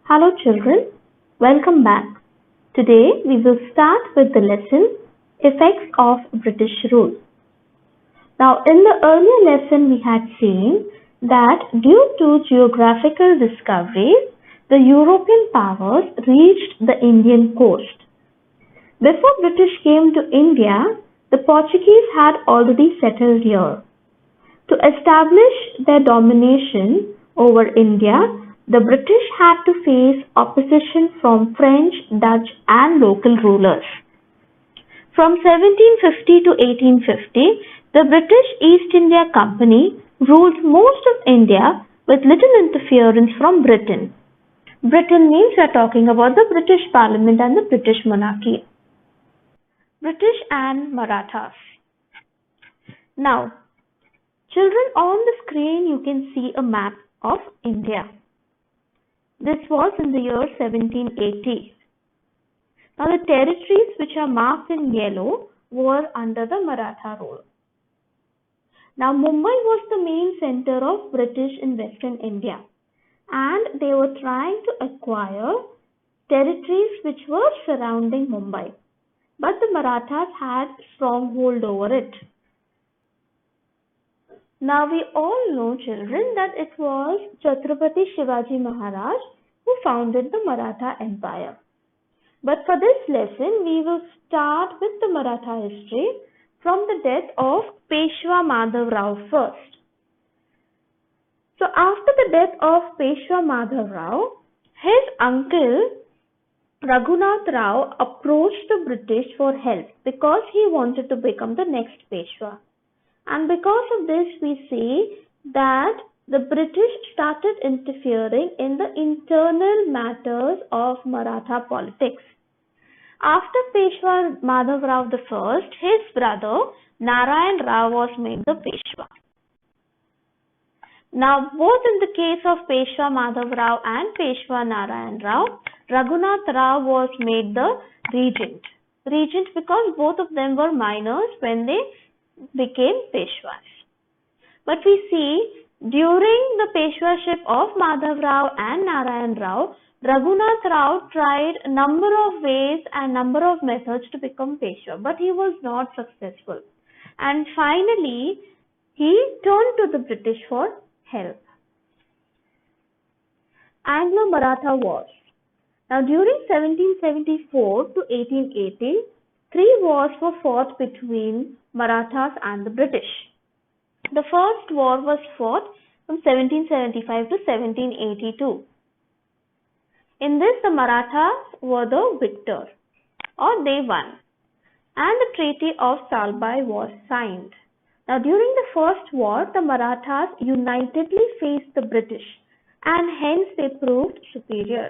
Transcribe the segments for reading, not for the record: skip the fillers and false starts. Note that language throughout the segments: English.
Hello children, welcome back. Today we will start with the lesson Effects of British Rule. Now in the earlier lesson we had seen that due to geographical discoveries, the European powers reached the Indian coast. Before British came to India, the Portuguese had already settled here. To establish their domination over India, the British had to face opposition from French, Dutch and local rulers. From 1750 to 1850, the British East India Company ruled most of India with little interference from Britain. Britain means we are talking about the British Parliament and the British monarchy. British and Marathas. Now, children, on the screen you can see a map of India. This was in the year 1780. Now the territories which are marked in yellow were under the Maratha rule. Now Mumbai was the main center of British in Western India, and they were trying to acquire territories which were surrounding Mumbai, but the Marathas had stronghold over it. Now we all know, children, that it was Chhatrapati Shivaji Maharaj who founded the Maratha Empire. But for this lesson, we will start with the Maratha history from the death of Peshwa Madhav Rao first. So after the death of Peshwa Madhav Rao, his uncle Raghunath Rao approached the British for help because he wanted to become the next Peshwa. And because of this, we see that the British started interfering in the internal matters of Maratha politics. After Peshwa Madhav Rao I, his brother Narayan Rao was made the Peshwa. Now, both in the case of Peshwa Madhav Rao and Peshwa Narayan Rao, Raghunath Rao was made the regent. Regent because both of them were minors when they became Peshwas. But we see during the Peshwaship of Madhav Rao and Narayan Rao, Raghunath Rao tried a number of ways and number of methods to become Peshwa, but he was not successful. And finally, he turned to the British for help. Anglo-Maratha Wars. Now during 1774 to 1880, three wars were fought between Marathas and the British. The first war was fought from 1775 to 1782. In this, the Marathas were the victor, or they won, and the Treaty of Salbai was signed. Now during the first war, the Marathas unitedly faced the British, and hence they proved superior.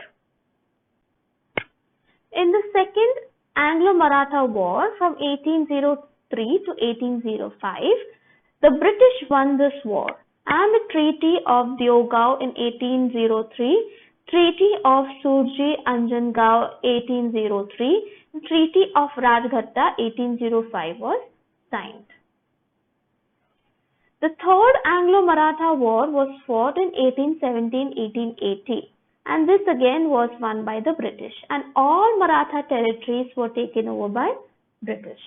In the second Anglo-Maratha War from 1803 to 1805, the British won this war, and the Treaty of Diogao in 1803, Treaty of Surji Anjangaon 1803, and Treaty of Rajghatta 1805 was signed. The third Anglo-Maratha War was fought in 1817-1880. And this again was won by the British, and all Maratha territories were taken over by British.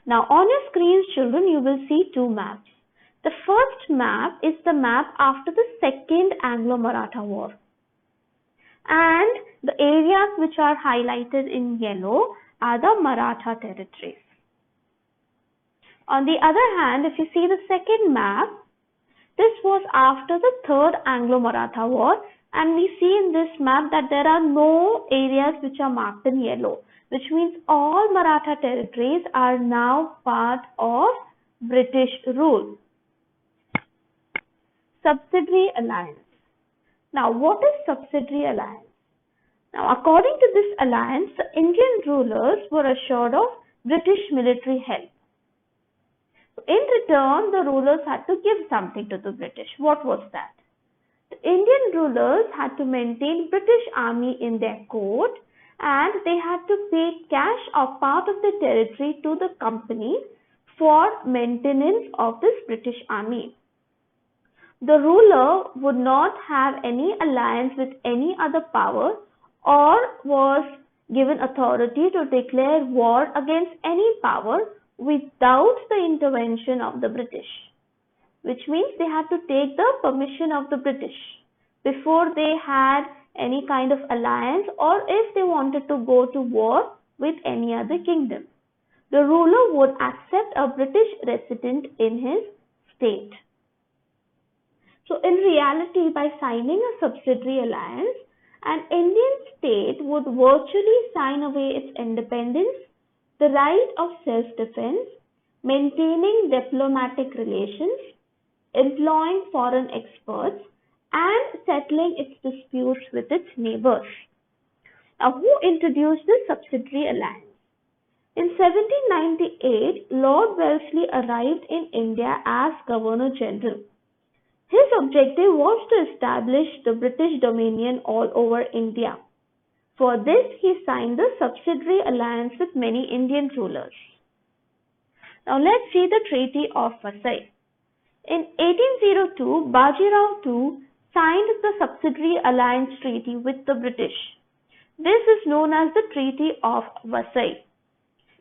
Now on your screens, children, you will see two maps. The first map is the map after the second Anglo-Maratha War. And the areas which are highlighted in yellow are the Maratha territories. On the other hand, if you see the second map, this was after the third Anglo-Maratha War, and we see in this map that there are no areas which are marked in yellow, which means all Maratha territories are now part of British rule. Subsidiary alliance. Now, what is subsidiary alliance? Now, according to this alliance, the Indian rulers were assured of British military help. In return, the rulers had to give something to the British. What was that? The Indian rulers had to maintain British army in their court, and they had to pay cash or part of the territory to the company for maintenance of this British army. The ruler would not have any alliance with any other power or was given authority to declare war against any power without the intervention of the British, which means they had to take the permission of the British before they had any kind of alliance or if they wanted to go to war with any other kingdom. The ruler would accept a British resident in his state. So in reality, by signing a subsidiary alliance, an Indian state would virtually sign away its independence, the right of self-defense, maintaining diplomatic relations, employing foreign experts, and settling its disputes with its neighbors. Now, who introduced the subsidiary alliance? In 1798, Lord Wellesley arrived in India as Governor General. His objective was to establish the British dominion all over India. For this, he signed the subsidiary alliance with many Indian rulers. Now, let's see the Treaty of Versailles. In 1802, Bajirao II signed the subsidiary alliance treaty with the British. This is known as the Treaty of Versailles.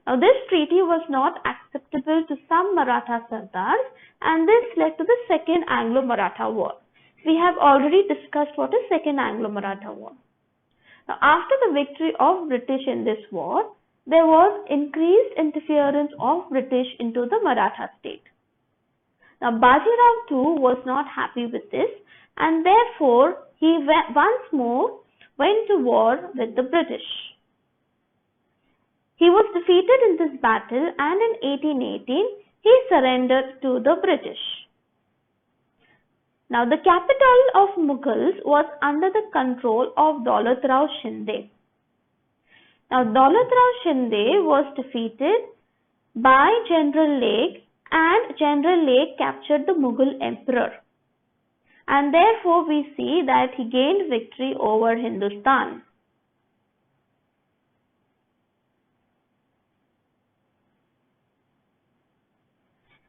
Now, this treaty was not acceptable to some Maratha Sardars, and this led to the Second Anglo-Maratha War. We have already discussed what is Second Anglo-Maratha War. Now, after the victory of British in this war, there was increased interference of British into the Maratha state. Now, Bajirao II was not happy with this, and therefore he once more went to war with the British. He was defeated in this battle, and in 1818 he surrendered to the British. Now, the capital of Mughals was under the control of Daulat Rao Shinde. Now, Daulat Rao Shinde was defeated by General Lake, and General Lake captured the Mughal emperor. And therefore, we see that he gained victory over Hindustan.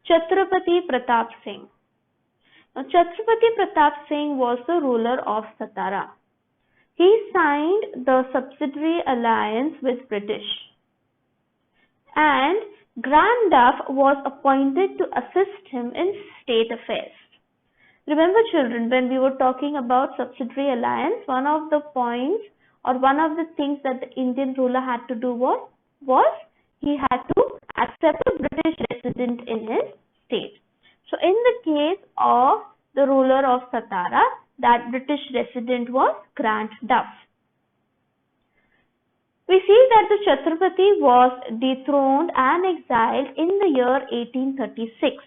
Chhatrapati Pratap Singh. Now, Chhatrapati Pratap Singh was the ruler of Satara. He signed the subsidiary alliance with British, and Grand Duff was appointed to assist him in state affairs. Remember, children, when we were talking about subsidiary alliance, one of the points or one of the things that the Indian ruler had to do was he had to accept a British resident in his state. So in the case of the ruler of Satara, that British resident was Grand Duff. We see that the Chhatrapati was dethroned and exiled in the year 1836.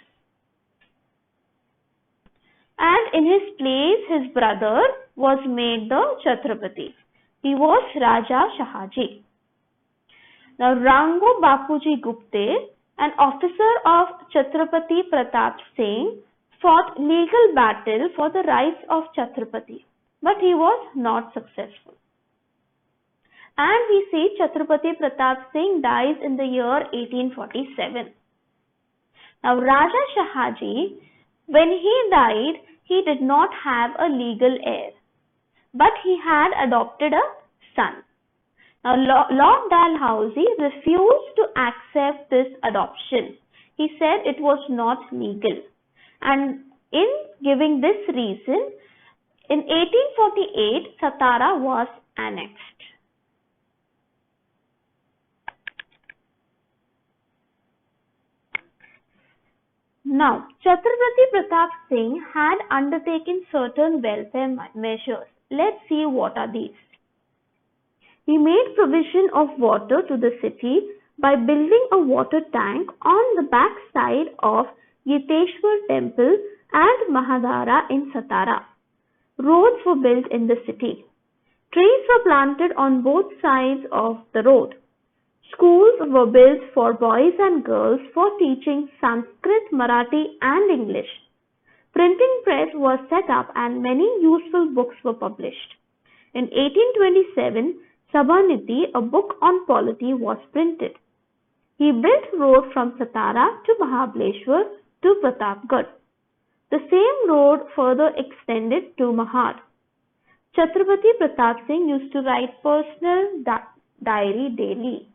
And in his place, his brother was made the Chhatrapati. He was Raja Shahaji. Now, Rango Bapuji Gupte, an officer of Chhatrapati Pratap Singh, fought legal battle for the rights of Chhatrapati, but he was not successful. And we see Chhatrapati Pratap Singh dies in the year 1847. Now, Raja Shahaji, when he died, he did not have a legal heir, but he had adopted a son. Now, Lord Dalhousie refused to accept this adoption. He said it was not legal. And in giving this reason, in 1848, Satara was annexed. Now, Chhatrapati Pratap Singh had undertaken certain welfare measures. Let's see what are these. He made provision of water to the city by building a water tank on the back side of Yeteshwar temple and Mahadara in Satara. Roads were built in the city. Trees were planted on both sides of the road. Schools were built for boys and girls for teaching Sanskrit, Marathi and English. Printing press was set up and many useful books were published. In 1827, Sabhaniti, a book on polity, was printed. He built road from Satara to Mahabaleshwar to Pratapgarh. The same road further extended to Mahad. Chhatrapati Pratap Singh used to write personal diary daily.